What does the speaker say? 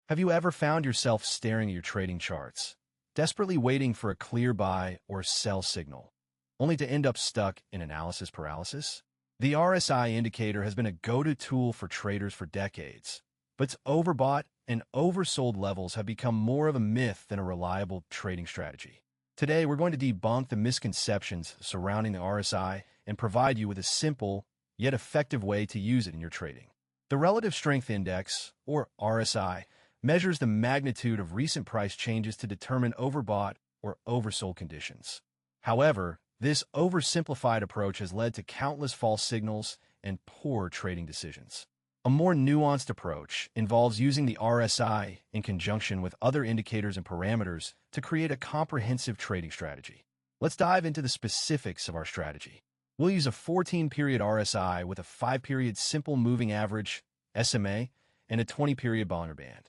Have you ever found yourself staring at your trading charts, desperately waiting for a clear buy or sell signal, only to end up stuck in analysis paralysis? The RSI indicator has been a go-to tool for traders for decades, but its overbought and oversold levels have become more of a myth than a reliable trading strategy. Today, we're going to debunk the misconceptions surrounding the RSI and provide you with a simple, yet effective way to use it in your trading. The Relative Strength Index, or RSI, measures the magnitude of recent price changes to determine overbought or oversold conditions. However, this oversimplified approach has led to countless false signals and poor trading decisions. A more nuanced approach involves using the RSI in conjunction with other indicators and parameters to create a comprehensive trading strategy. Let's dive into the specifics of our strategy. We'll use a 14-period RSI with a 5-period simple moving average, SMA, and a 20-period Bollinger Band.